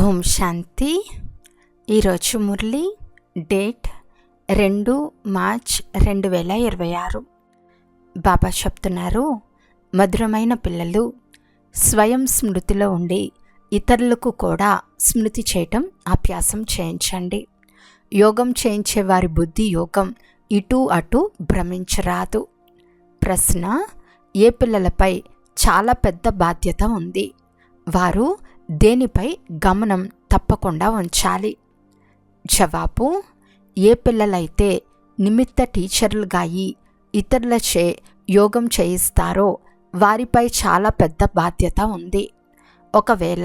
ఓం శాంతి. ఈరోజు Murali date 2 March 2026. బాబా చెప్తున్నారు, మధురమైన పిల్లలు, స్వయం స్మృతిలో ఉండి ఇతరులకు కూడా స్మృతి చేయటం అభ్యాసం చేయించండి. యోగం చేయించే వారి బుద్ధి యోగం ఇటు అటు భ్రమించరాదు. ప్రశ్న: ఏ పిల్లలపై చాలా పెద్ద బాధ్యత ఉంది? వారు దేనిపై గమనం తప్పకుండా ఉంచాలి? జవాబు: ఏ పిల్లలైతే నిమిత్త టీచర్లుగా అయి ఇతరులచే యోగం చేయిస్తారో వారిపై చాలా పెద్ద బాధ్యత ఉంది. ఒకవేళ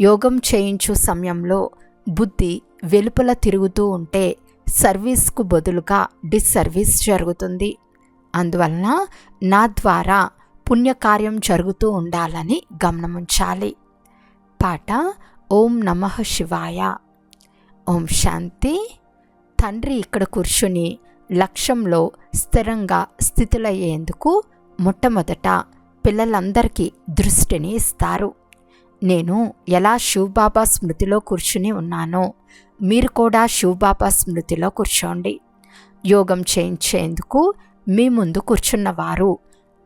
యోగం చేయించు సమయంలో బుద్ధి వెలుపల తిరుగుతూ ఉంటే సర్వీస్కు బదులుగా డిస్సర్వీస్ జరుగుతుంది. అందువలన నా ద్వారా పుణ్యకార్యం జరుగుతూ ఉండాలని గమనముంచాలి. పాట: ఓం నమః శివాయ. ఓం శాంతి. తండ్రి ఇక్కడ కూర్చుని లక్ష్యంలో స్థిరంగా స్థితులయ్యేందుకు మొట్టమొదట పిల్లలందరికీ దృష్టిని ఇస్తారు. నేను ఎలా శివబాబా స్మృతిలో కూర్చుని ఉన్నానో మీరు కూడా శివబాబా స్మృతిలో కూర్చోండి. యోగం చేయించేందుకు మీ ముందు కూర్చున్నవారు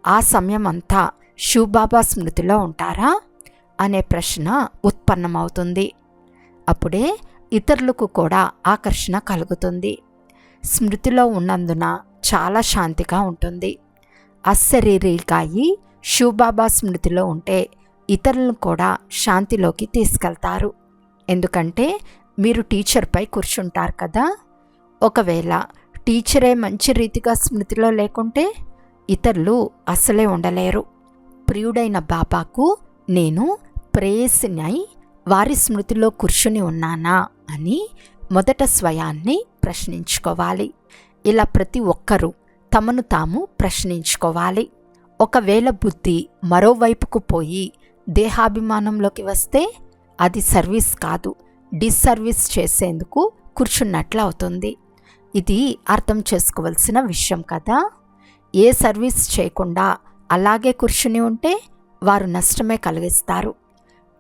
ఆ సమయమంతా శివబాబా స్మృతిలో ఉంటారా అనే ప్రశ్న ఉత్పన్నమవుతుంది. అప్పుడే ఇతరులకు కూడా ఆకర్షణ కలుగుతుంది. స్మృతిలో ఉన్నందున చాలా శాంతిగా ఉంటుంది. అశరీరిగా అయి శివబాబా స్మృతిలో ఉంటే ఇతరులను కూడా శాంతిలోకి తీసుకెళ్తారు. ఎందుకంటే మీరు టీచర్పై కూర్చుంటారు కదా. ఒకవేళ టీచరే మంచి రీతిగా స్మృతిలో లేకుంటే ఇతరులు అసలే ఉండలేరు. ప్రియుడైన బాబాకు నేను ప్రేయసినై వారి స్మృతిలో కూర్చుని ఉన్నానా అని మొదట స్వయాన్ని ప్రశ్నించుకోవాలి. ఇలా ప్రతి ఒక్కరూ తమను తాము ప్రశ్నించుకోవాలి. ఒకవేళ బుద్ధి మరోవైపుకు పోయి దేహాభిమానంలోకి వస్తే అది సర్వీస్ కాదు, డిస్సర్వీస్ చేసేందుకు కూర్చున్నట్లు అవుతుంది. ఇది అర్థం చేసుకోవలసిన విషయం కదా. ఏ సర్వీస్ చేయకుండా అలాగే కూర్చుని ఉంటే వారు నష్టమే కలిగిస్తారు.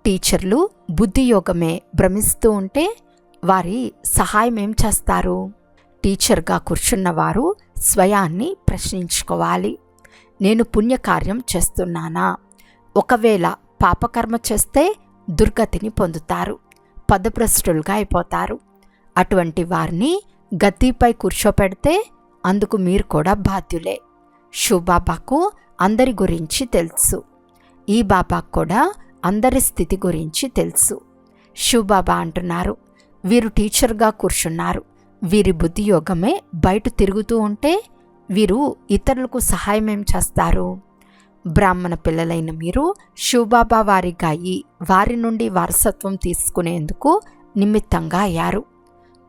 టీచర్లు బుద్ధి యోగమే భ్రమిస్తూ ఉంటే వారి సహాయం ఏం చేస్తారు? టీచర్గా కూర్చున్నవారు స్వయాన్ని ప్రశ్నించుకోవాలి. నేను పుణ్యకార్యం చేస్తున్నానా? ఒకవేళ పాపకర్మ చేస్తే దుర్గతిని పొందుతారు, పదభ్రష్టులుగా అయిపోతారు. అటువంటి వారిని గద్దీపై కూర్చోపెడితే అందుకు మీరు కూడా బాధ్యులే. శివబాబాకు అందరి గురించి తెలుసు. ఈ బాబాకు కూడా అందరి స్థితి గురించి తెలుసు. శివబాబా అంటున్నారు, వీరు టీచర్గా కూర్చున్నారు, వీరి బుద్ధి యోగమే బయట తిరుగుతూ ఉంటే వీరు ఇతరులకు సహాయం ఏం చేస్తారు? బ్రాహ్మణ పిల్లలైన మీరు శివబాబా వారిగా అయి వారి నుండి వారసత్వం తీసుకునేందుకు నిమిత్తంగా అయ్యారు.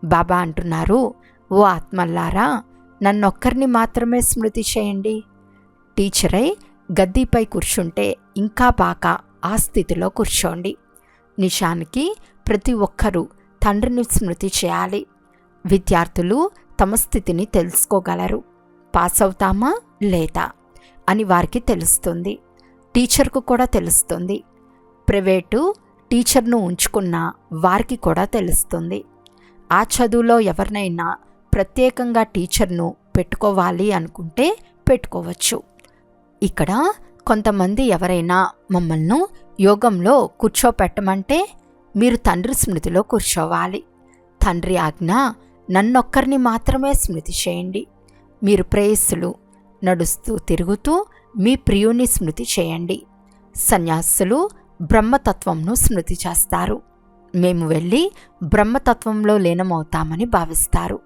బాబా అంటున్నారు, ఓ ఆత్మల్లారా, నన్నొక్కరిని మాత్రమే స్మృతి చేయండి. టీచరై గద్దీపై కూర్చుంటే ఇంకా బాగా ఆ స్థితిలో కూర్చోండి. నిజానికి ప్రతి ఒక్కరూ తండ్రిని స్మృతి చేయాలి. విద్యార్థులు తమ స్థితిని తెలుసుకోగలరు. పాస్ అవుతామా లేదా అని వారికి తెలుస్తుంది. టీచర్కు కూడా తెలుస్తుంది. ప్రైవేటు టీచర్ను ఉంచుకున్న వారికి కూడా తెలుస్తుంది. ఆ చదువులో ఎవరినైనా ప్రత్యేకంగా టీచర్ను పెట్టుకోవాలి అనుకుంటే పెట్టుకోవచ్చు. ఇక్కడ కొంతమంది ఎవరైనా మమ్మల్ని యోగంలో కూర్చోపెట్టమంటే మీరు తండ్రి స్మృతిలో కూర్చోవాలి. తండ్రి ఆజ్ఞ, నన్నొక్కరిని మాత్రమే స్మృతి చేయండి. మీరు ప్రేయస్సులు నడుస్తూ తిరుగుతూ మీ ప్రియుని స్మృతి చేయండి. సన్యాసులు బ్రహ్మతత్వంను స్మృతి చేస్తారు. మేము వెళ్ళి బ్రహ్మతత్వంలో లీనమవుతామని భావిస్తారు.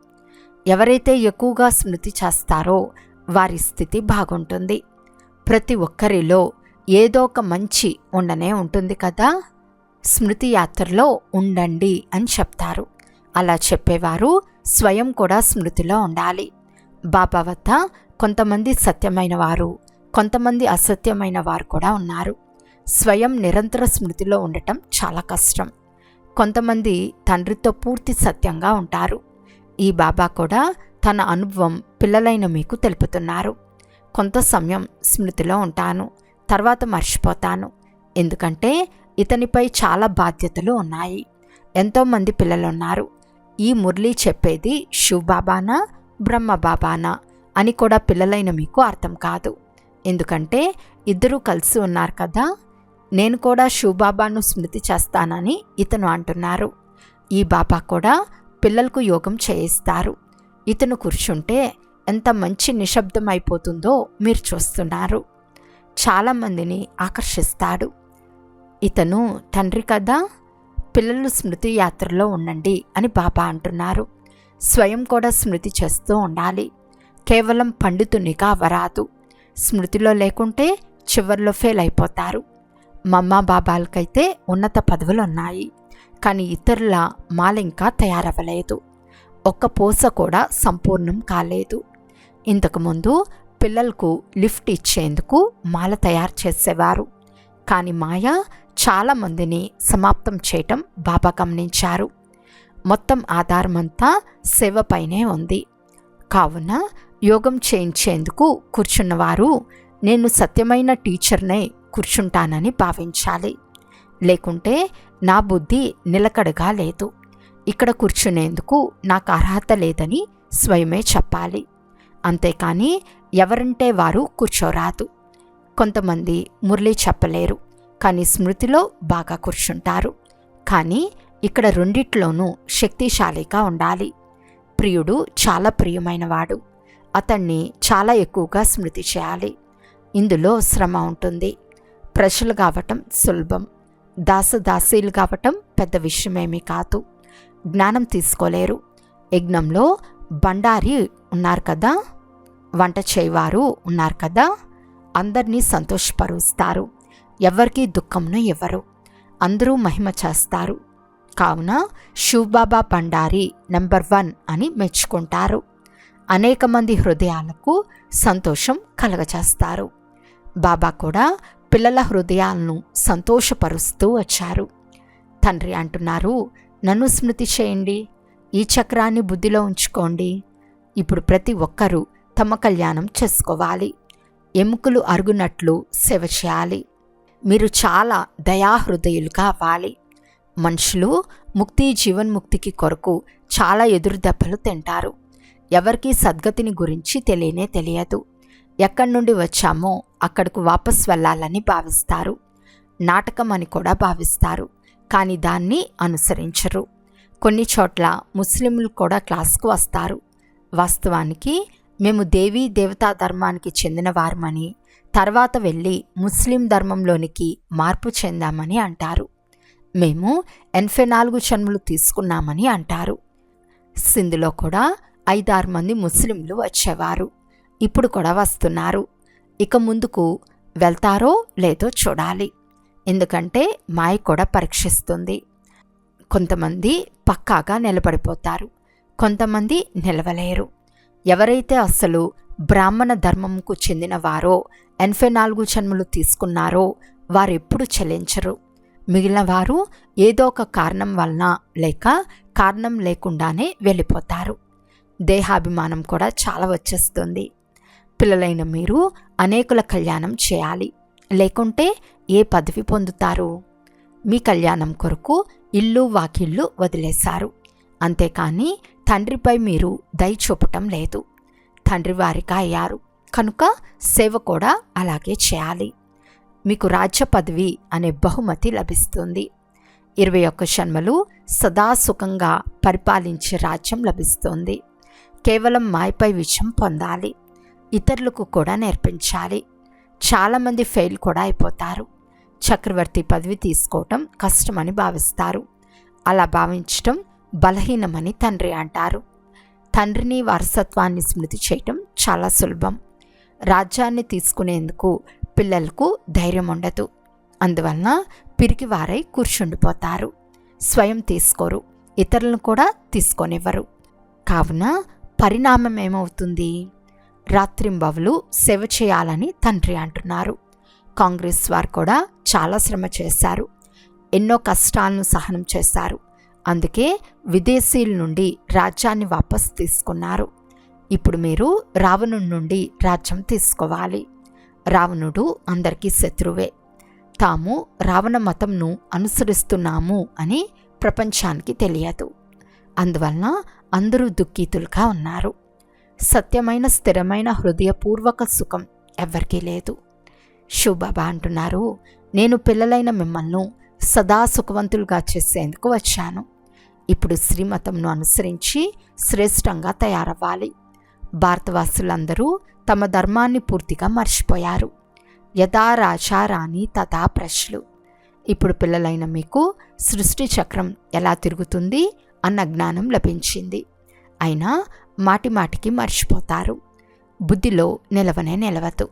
ఎవరైతే ఎక్కువగా స్మృతి చేస్తారో వారి స్థితి బాగుంటుంది. ప్రతి ఒక్కరిలో ఏదో ఒక మంచి ఉండనే ఉంటుంది కదా. స్మృతి యాత్రలో ఉండండి అని చెప్తారు. అలా చెప్పేవారు స్వయం కూడా స్మృతిలో ఉండాలి. బాబా వద్ద కొంతమంది సత్యమైన వారు, కొంతమంది అసత్యమైన వారు కూడా ఉన్నారు. స్వయం నిరంతర స్మృతిలో ఉండటం చాలా కష్టం. కొంతమంది తండ్రితో పూర్తి సత్యంగా ఉంటారు. ఈ బాబా కూడా తన అనుభవం పిల్లలైన మీకు తెలుపుతున్నారు. కొంత సమయం స్మృతిలో ఉంటాను, తర్వాత మర్చిపోతాను. ఎందుకంటే ఇతనిపై చాలా బాధ్యతలు ఉన్నాయి. ఎంతోమంది పిల్లలున్నారు. ఈ మురళి చెప్పేది శివబాబానా బ్రహ్మబాబానా అని కూడా పిల్లలైన మీకు అర్థం కాదు. ఎందుకంటే ఇద్దరూ కలిసి ఉన్నారు కదా. నేను కూడా శివబాబాను స్మృతి చేస్తానని ఇతను అంటున్నారు. ఈ బాబా కూడా పిల్లలకు యోగం చేయిస్తారు. ఇతను కూర్చుంటే ఎంత మంచి నిశ్శబ్దం అయిపోతుందో మీరు చూస్తున్నారు. చాలామందిని ఆకర్షిస్తాడు. ఇతను తండ్రి కదా. పిల్లలు స్మృతి యాత్రలో ఉండండి అని బాబా అంటున్నారు. స్వయం కూడా స్మృతి చేస్తూ ఉండాలి. కేవలం పండితునిగా అవరాదు. స్మృతిలో లేకుంటే చివర్లో ఫెయిల్ అయిపోతారు. మమ్మా బాబాలకైతే ఉన్నత పదవులు ఉన్నాయి, కానీ ఇతరుల మాల ఇంకా తయారవ్వలేదు. ఒక్క పూస కూడా సంపూర్ణం కాలేదు. ఇంతకుముందు పిల్లలకు లిఫ్ట్ ఇచ్చేందుకు మాల తయారు చేసేవారు, కానీ మాయ చాలామందిని సమాప్తం చేయటం బాబా గమనించారు. మొత్తం ఆధారమంతా సేవపైనే ఉంది. కావున యోగం చేయించేందుకు కూర్చున్నవారు నేను సత్యమైన టీచర్నే కూర్చుంటానని భావించాలి. లేకుంటే నా బుద్ధి నిలకడగా లేదు, ఇక్కడ కూర్చునేందుకు నాకు అర్హత లేదని స్వయమే చెప్పాలి. అంతేకాని ఎవరంటే వారు కూర్చోరాదు. కొంతమంది మురళి చెప్పలేరు, కానీ స్మృతిలో బాగా కూర్చుంటారు. కానీ ఇక్కడ రెండిట్లోనూ శక్తిశాలిగా ఉండాలి. ప్రియుడు చాలా ప్రియమైనవాడు, అతన్ని చాలా ఎక్కువగా స్మృతి చేయాలి. ఇందులో శ్రమ ఉంటుంది. ప్రజలు కావటం సులభం, దాసదాసీలు కావటం పెద్ద విషయమేమీ కాదు. జ్ఞానం తీసుకోలేరు. యజ్ఞంలో బండారి ఉన్నారు కదా, వంట చేయవారు ఉన్నారు కదా, అందరినీ సంతోషపరుస్తారు. ఎవరికీ దుఃఖంను ఇవ్వరు, అందరూ మహిమ చేస్తారు. కావున శివబాబా బండారి నెంబర్ 1 అని మెచ్చుకుంటారు. అనేక మంది హృదయాలకు సంతోషం కలగచేస్తారు. బాబా కూడా పిల్లల హృదయాలను సంతోషపరుస్తూ వచ్చారు. తండ్రి అంటున్నారు, నన్ను స్మృతి చేయండి, ఈ చక్రాన్ని బుద్ధిలో ఉంచుకోండి. ఇప్పుడు ప్రతి ఒక్కరూ తమ కళ్యాణం చేసుకోవాలి. ఎముకలు అరుగునట్లు సేవ చేయాలి. మీరు చాలా దయాహృదయులుగా అవ్వాలి. మనుషులు ముక్తి జీవన్ముక్తికి కొరకు చాలా ఎదురు దెబ్బలు తింటారు. ఎవరికీ సద్గతిని గురించి తెలియదు. ఎక్కడి నుండి వచ్చామో అక్కడకు వాపస్ వెళ్ళాలని భావిస్తారు. నాటకం అని కూడా భావిస్తారు, కానీ దాన్ని అనుసరించరు. కొన్ని చోట్ల ముస్లింలు కూడా క్లాస్కు వస్తారు. వాస్తవానికి మేము దేవీ దేవతా ధర్మానికి చెందిన వారమని, తర్వాత వెళ్ళి ముస్లిం ధర్మంలోనికి మార్పు చెందామని అంటారు. మేము 84 జన్మలు తీసుకున్నామని అంటారు. సింధులో కూడా 5-6 మంది ముస్లింలు వచ్చేవారు, ఇప్పుడు కూడా వస్తున్నారు. ఇక ముందుకు వెళ్తారో లేదో చూడాలి. ఎందుకంటే మాయ కూడా పరీక్షిస్తుంది. కొంతమంది పక్కాగా నిలబడిపోతారు, కొంతమంది నిలవలేరు. ఎవరైతే అసలు బ్రాహ్మణ ధర్మంకు చెందినవారో 84 జన్మలు తీసుకున్నారో వారెప్పుడు చలించరు. మిగిలిన వారు ఏదో ఒక కారణం వలన లేక కారణం లేకుండానే వెళ్ళిపోతారు. దేహాభిమానం కూడా చాలా వచ్చేస్తుంది. పిల్లలైన మీరు అనేకుల కళ్యాణం చేయాలి, లేకుంటే ఏ పదవి పొందుతారు? మీ కళ్యాణం కొరకు ఇల్లు వాకిళ్ళు వదిలేశారు, అంతేకాని తండ్రిపై మీరు దయ చూపటం లేదు. తండ్రి వారిగా అయ్యారు కనుక సేవ కూడా అలాగే చేయాలి. మీకు రాజ్య పదవి అనే బహుమతి లభిస్తుంది. 21 జన్మలు సదా సుఖంగా పరిపాలించే రాజ్యం లభిస్తుంది. కేవలం మాయపై విజయం పొందాలి, ఇతరులకు కూడా నేర్పించాలి. చాలామంది ఫెయిల్ కూడా అయిపోతారు. చక్రవర్తి పదవి తీసుకోవటం కష్టమని భావిస్తారు. అలా భావించటం బలహీనమని తండ్రి అంటారు. తండ్రిని వారసత్వాన్ని స్మృతి చేయటం చాలా సులభం. రాజ్యాన్ని తీసుకునేందుకు పిల్లలకు ధైర్యం ఉండదు. అందువలన పిరికివారై కూర్చుండిపోతారు. స్వయం తీసుకోరు, ఇతరులను కూడా తీసుకోనివ్వరు. కావున పరిణామం ఏమవుతుంది? రాత్రింబవలు సేవ చేయాలని తండ్రి అంటున్నారు. కాంగ్రెస్ వారు కూడా చాలా శ్రమ చేశారు, ఎన్నో కష్టాలను సహనం చేశారు. అందుకే విదేశీయుల నుండి రాజ్యాన్ని వాపస్ తీసుకున్నారు. ఇప్పుడు మీరు రావణుడి నుండి రాజ్యం తీసుకోవాలి. రావణుడు అందరికీ శత్రువే. తాము రావణ మతంను అనుసరిస్తున్నాము అని ప్రపంచానికి తెలియదు. అందువలన అందరూ దుఃఖితులుగా ఉన్నారు. సత్యమైన స్థిరమైన హృదయపూర్వక సుఖం ఎవ్వరికీ లేదు. శివబాబా అంటున్నారు, నేను పిల్లలైన మిమ్మల్ని సదా సుఖవంతులుగా చేసేందుకు వచ్చాను. ఇప్పుడు శ్రీమతంను అనుసరించి శ్రేష్టంగా తయారవ్వాలి. భారతవాసులందరూ తమ ధర్మాన్ని పూర్తిగా మర్చిపోయారు. యథా రాజా రాణి తథా ప్రశ్నలు. ఇప్పుడు పిల్లలైన మీకు సృష్టి చక్రం ఎలా తిరుగుతుంది అన్న జ్ఞానం లభించింది. అయినా మాటిమాటికి మర్చిపోతారు. బుద్ధిలో నిలవనే నిలవదు.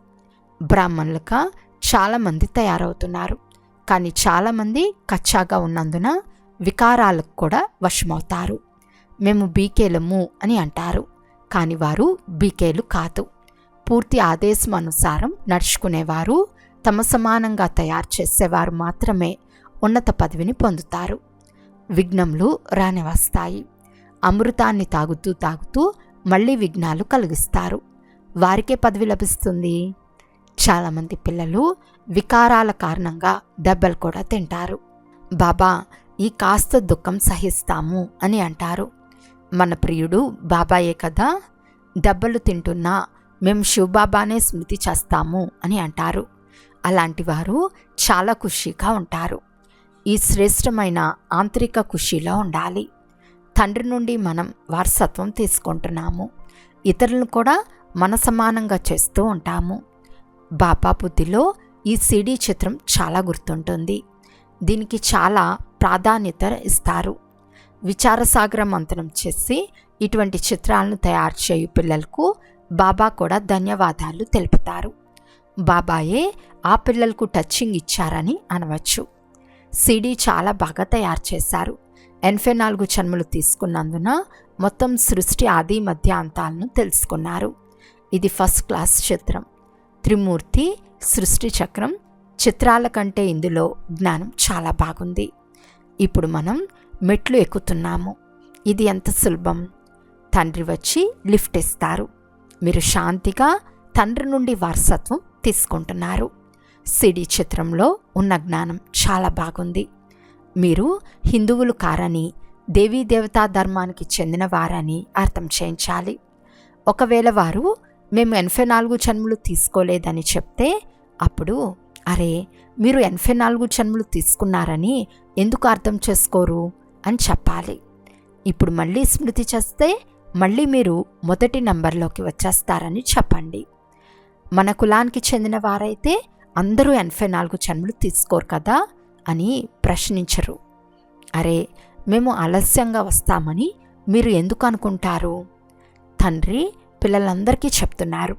బ్రాహ్మణులుగా చాలామంది తయారవుతున్నారు. కానీ చాలామంది కచ్చాగా ఉన్నందున వికారాలకు కూడా వశమవుతారు. మేము బీకేలము అని అంటారు. కానీ వారు బీకేలు కాదు. పూర్తి ఆదేశం అనుసారం నడుచుకునేవారు, తమ సమానంగా తయారు చేసేవారు మాత్రమే ఉన్నత పదవిని పొందుతారు. విఘ్నములు రాని వస్తాయి. అమృతాన్ని తాగుతూ తాగుతూ మళ్ళీ విఘ్నాలు కలిగిస్తారు. వారికే పదవి లభిస్తుంది. చాలామంది పిల్లలు వికారాల కారణంగా దెబ్బలు కూడా తింటారు. బాబా, ఈ కాస్త దుఃఖం సహిస్తాము అని అంటారు. మన ప్రియుడు బాబాయే కదా, దెబ్బలు తింటున్నా మేము శివబాబానే స్మృతి చేస్తాము అని అంటారు. అలాంటి వారు చాలా ఖుషీగా ఉంటారు. ఈ శ్రేష్టమైన ఆంతరిక ఖుషీలో ఉండాలి. తండ్రి నుండి మనం వారసత్వం తీసుకుంటున్నాము. ఇతరులను కూడా మన సమానంగా చేస్తూ ఉంటాము. బాబా బుద్ధిలో ఈ సీడీ చిత్రం చాలా గుర్తుంటుంది. దీనికి చాలా ప్రాధాన్యత ఇస్తారు. విచారసాగర మంతనం చేసి ఇటువంటి చిత్రాలను తయారు చేయు పిల్లలకు బాబా కూడా ధన్యవాదాలు తెలుపుతారు. బాబాయే ఆ పిల్లలకు టచింగ్ ఇచ్చారని అనవచ్చు. సీడీ చాలా బాగా తయారు చేశారు. 84 జన్మలు తీసుకున్నందున మొత్తం సృష్టి ఆది మధ్య అంతాలను తెలుసుకున్నారు. ఇది ఫస్ట్ క్లాస్ చిత్రం. త్రిమూర్తి సృష్టి చక్రం చిత్రాల కంటే ఇందులో జ్ఞానం చాలా బాగుంది. ఇప్పుడు మనం మెట్లు ఎక్కుతున్నాము. ఇది ఎంత సులభం. తండ్రి వచ్చి లిఫ్ట్ ఇస్తారు. మీరు శాంతిగా తండ్రి నుండి వారసత్వం తీసుకుంటున్నారు. సిడి చిత్రంలో ఉన్న జ్ఞానం చాలా బాగుంది. మీరు హిందువులు కారని, దేవీ దేవతా ధర్మానికి చెందిన వారని అర్థం చేయించాలి. ఒకవేళ వారు మేము 84 జన్మలు తీసుకోలేదని చెప్తే అప్పుడు అరే మీరు 84 జన్మలు తీసుకున్నారని ఎందుకు అర్థం చేసుకోరు అని చెప్పాలి. ఇప్పుడు మళ్ళీ స్మృతి చేస్తే మళ్ళీ మీరు మొదటి నంబర్లోకి వచ్చేస్తారని చెప్పండి. మన కులానికి చెందిన వారైతే అందరూ 84 జన్మలు తీసుకోరు కదా అని ప్రశ్నించరు. అరే మేము ఆలస్యంగా వస్తామని మీరు ఎందుకు అనుకుంటారు? తండ్రి పిల్లలందరికీ చెప్తున్నారు,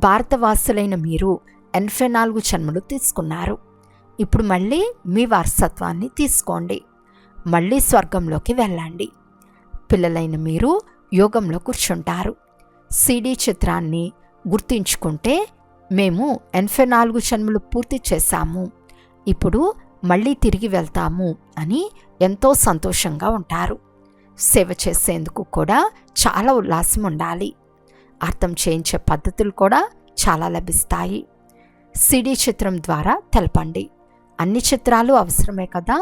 భారతవాసులైన మీరు 84 జన్మలు తీసుకున్నారు. ఇప్పుడు మళ్ళీ మీ వారసత్వాన్ని తీసుకోండి. మళ్ళీ స్వర్గంలోకి వెళ్ళండి. పిల్లలైన మీరు యోగంలో కూర్చుంటారు. సిడి చిత్రాన్ని గుర్తించుకుంటే మేము 84 జన్మలు పూర్తి చేశాము, ఇప్పుడు మళ్ళీ తిరిగి వెళ్తాము అని ఎంతో సంతోషంగా ఉంటారు. సేవ చేసేందుకు కూడా చాలా ఉల్లాసం ఉండాలి. అర్థం చేయించే పద్ధతులు కూడా చాలా లభిస్తాయి. సిడి చిత్రం ద్వారా తెలపండి. అన్ని చిత్రాలు అవసరమే కదా,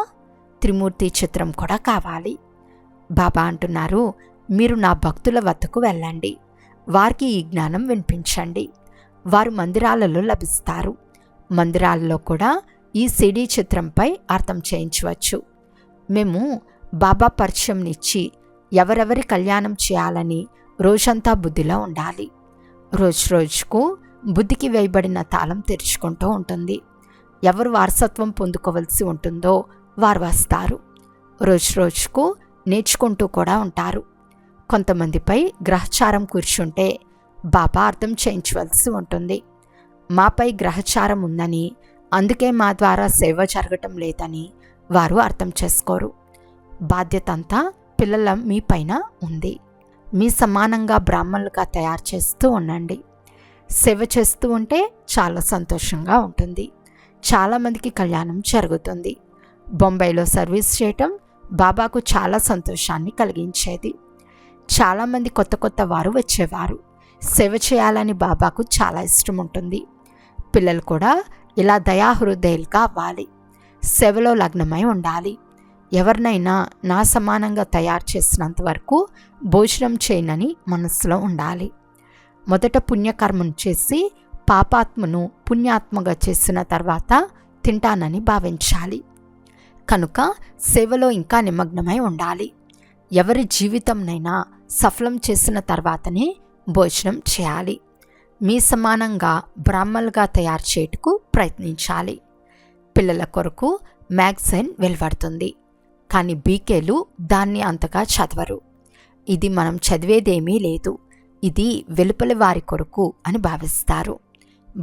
త్రిమూర్తి చిత్రం కూడా కావాలి. బాబా అంటున్నారు, మీరు నా భక్తుల వద్దకు వెళ్ళండి, వారికి ఈ జ్ఞానం వినిపించండి. వారు మందిరాలలో లభిస్తారు. మందిరాలలో కూడా ఈ సిడి చిత్రంపై అర్థం చేయించవచ్చు. మేము బాబా పరిచయంనిచ్చి ఎవరెవరి కళ్యాణం చేయాలని రోజంతా బుద్ధిలో ఉండాలి. రోజు రోజుకు బుద్ధికి వేయబడిన తాళం తెరుచుకుంటూ ఉంటుంది. ఎవరు వారసత్వం పొందుకోవలసి ఉంటుందో వారు వస్తారు. రోజు రోజుకు నేర్చుకుంటూ కూడా ఉంటారు. కొంతమందిపై గ్రహచారం కూర్చుంటే బాబా అర్థం చేయించవలసి ఉంటుంది. మాపై గ్రహచారం ఉందని, అందుకే మా ద్వారా సేవ జరగటం లేదని వారు అర్థం చేసుకోరు. బాధ్యత అంతా పిల్లల మీ పైన ఉంది. మీ సమానంగా బ్రాహ్మణులుగా తయారు చేస్తూ ఉండండి. సేవ చేస్తూ ఉంటే చాలా సంతోషంగా ఉంటుంది. చాలామందికి కళ్యాణం జరుగుతుంది. బొంబాయిలో సర్వీస్ చేయటం బాబాకు చాలా సంతోషాన్ని కలిగించేది. చాలామంది కొత్త కొత్త వారు వచ్చేవారు. సేవ చేయాలని బాబాకు చాలా ఇష్టం ఉంటుంది. పిల్లలు కూడా ఇలా దయాహృదయులుగా అవ్వాలి. సేవలో లగ్నమై ఉండాలి. ఎవరినైనా నా సమానంగా తయారు చేసినంత వరకు భోజనం చేయనని మనసులో ఉండాలి. మొదట పుణ్యకర్మను చేసి పాపాత్మను పుణ్యాత్మగా చేసిన తర్వాత తింటానని భావించాలి. కనుక సేవలో ఇంకా నిమగ్నమై ఉండాలి. ఎవరి జీవితంనైనా సఫలం చేసిన తర్వాతనే భోజనం చేయాలి. మీ సమానంగా బ్రాహ్మలుగా తయారు చేయుటకు ప్రయత్నించాలి. పిల్లల కొరకు మ్యాగజైన్ వెలువడుతుంది, కానీ బీకేలు దాన్ని అంతగా చదవరు. ఇది మనం చదివేదేమీ లేదు, ఇది వెలుపలి వారి కొరకు అని భావిస్తారు.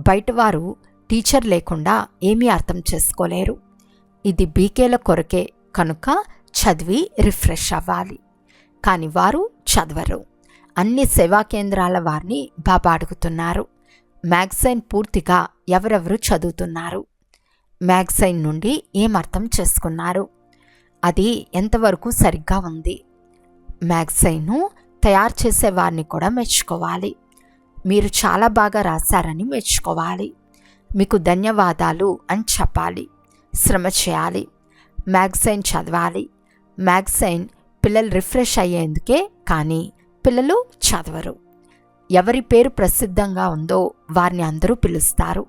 బయటవారు టీచర్ లేకుండా ఏమీ అర్థం చేసుకోలేరు. ఇది బీకేల కొరకే, కనుక చదివి రిఫ్రెష్ అవ్వాలి. కానీ వారు చదవరు. అన్ని సేవా కేంద్రాల వారిని బాబా అడుగుతున్నారు, మ్యాగజైన్ పూర్తిగా ఎవరెవరు చదువుతున్నారు? మ్యాగజైన్ నుండి ఏం అర్థం చేసుకున్నారు? అది ఎంతవరకు సరిగ్గా ఉంది? మ్యాగజైన్ను తయారు చేసే వారిని కూడా మెచ్చుకోవాలి. మీరు చాలా బాగా రాశారని మెచ్చుకోవాలి. మీకు ధన్యవాదాలు అని చెప్పాలి. శ్రమ చేయాలి. మ్యాగజైన్ చదవాలి. మ్యాగజైన్ పిల్లలు రిఫ్రెష్ అయ్యేందుకే, కానీ పిల్లలు చదవరు. ఎవరి పేరు ప్రసిద్ధంగా ఉందో వారిని అందరూ పిలుస్తారు.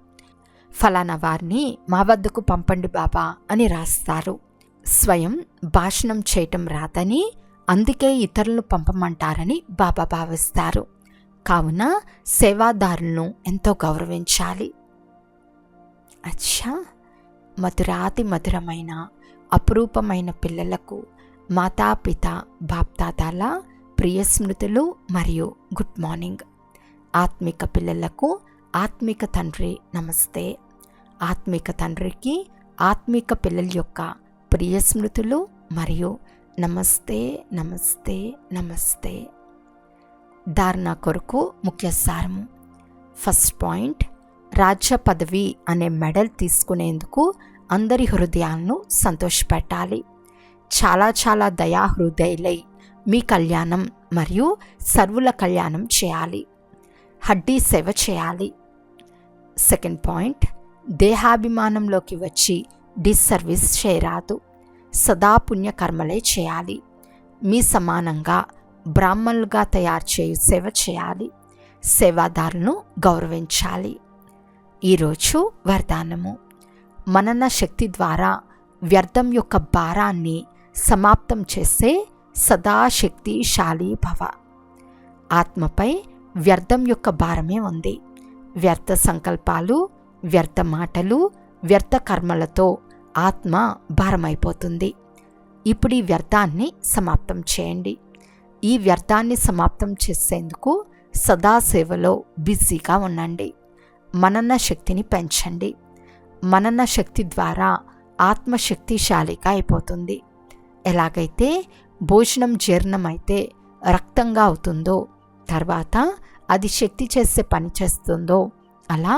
ఫలానా వారిని మా వద్దకు పంపండి బాబా అని రాస్తారు. స్వయం భాషణం చేయటం రాదని, అందుకే ఇతరులను పంపమంటారని బాబా భావిస్తారు. కావున సేవాదారులను ఎంతో గౌరవించాలి. అచ్చా, మధురాతి మధురమైన అపురూపమైన పిల్లలకు మాతాపిత బాప్దాదాల ప్రియ స్మృతులు మరియు గుడ్ మార్నింగ్. ఆత్మిక పిల్లలకు ఆత్మిక తండ్రి నమస్తే. ఆత్మిక తండ్రికి ఆత్మిక పిల్లల యొక్క ప్రియ స్మృతులు మరియు నమస్తే నమస్తే నమస్తే. ధారణ కొరకు ముఖ్య సారము. ఫస్ట్ పాయింట్, రాజ్య పదవి అనే మెడల్ తీసుకునేందుకు అందరి హృదయాలను సంతోషపెట్టాలి. చాలా చాలా దయాహృదయులై మీ కళ్యాణం మరియు సర్వుల కళ్యాణం చేయాలి. హడ్డీ సేవ చేయాలి. సెకండ్ పాయింట్, దేహాభిమానంలోకి వచ్చి డిస్సర్వీస్ చేయరాదు. సదా పుణ్యకర్మలే చేయాలి. మీ సమానంగా బ్రాహ్మణులుగా తయారు చేయు సేవ చేయాలి. సేవాదారులను గౌరవించాలి. ఈరోజు వరదానము. మనన శక్తి ద్వారా వ్యర్థం యొక్క భారాన్ని సమాప్తం చేసే సదాశక్తిశాలి భవ. ఆత్మపై వ్యర్థం యొక్క భారమే ఉంది. వ్యర్థ సంకల్పాలు, వ్యర్థ మాటలు, వ్యర్థ కర్మలతో ఆత్మ భారమైపోతుంది. ఇప్పుడు ఈ వ్యర్థాన్ని సమాప్తం చేయండి. ఈ వ్యర్థాన్ని సమాప్తం చేసేందుకు సదాసేవలో బిజీగా ఉండండి. మనన శక్తిని పెంచండి. మనన శక్తి ద్వారా ఆత్మ శక్తిశాలిగా అయిపోతుంది. ఎలాగైతే భోజనం జీర్ణమైతే రక్తంగా అవుతుందో, తర్వాత అది శక్తి చేసే పని చేస్తుందో, అలా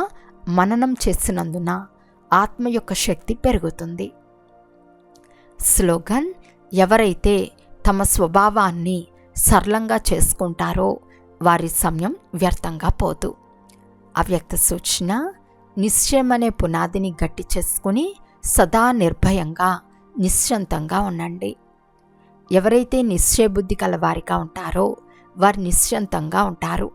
మననం చేసినందున ఆత్మ యొక్క శక్తి పెరుగుతుంది. స్లోగన్: ఎవరైతే తమ స్వభావాన్ని సరళంగా చేసుకుంటారో వారి సమయం వ్యర్థంగా పోదు. అవ్యక్త సూచన: నిశ్చయం అనే పునాదిని గట్టి చేసుకుని సదా నిర్భయంగా నిశ్చంతంగా ఉండండి. ఎవరైతే నిశ్చయబుద్ధి కలవారిగా ఉంటారో వారు నిశ్చంతంగా ఉంటారు.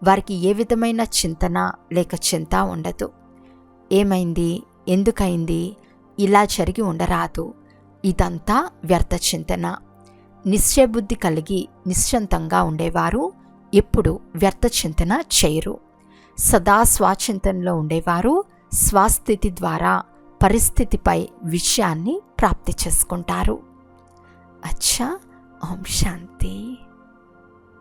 వారికి ఏ విధమైన చింతన లేక చింత ఉండదు. ఏమైంది, ఎందుకైంది, ఇలా జరిగి ఉండరాదు, ఇదంతా వ్యర్థ చింతన. నిశ్చయబుద్ధి కలిగి నిశ్చంతంగా ఉండేవారు ఎప్పుడు వ్యర్థ చింతన చేయరు. సదా స్వాచింతనలో ఉండేవారు స్వస్థితి ద్వారా పరిస్థితిపై విషయాన్ని ప్రాప్తి చేసుకుంటారు. అచ్చా, ఓం శాంతి.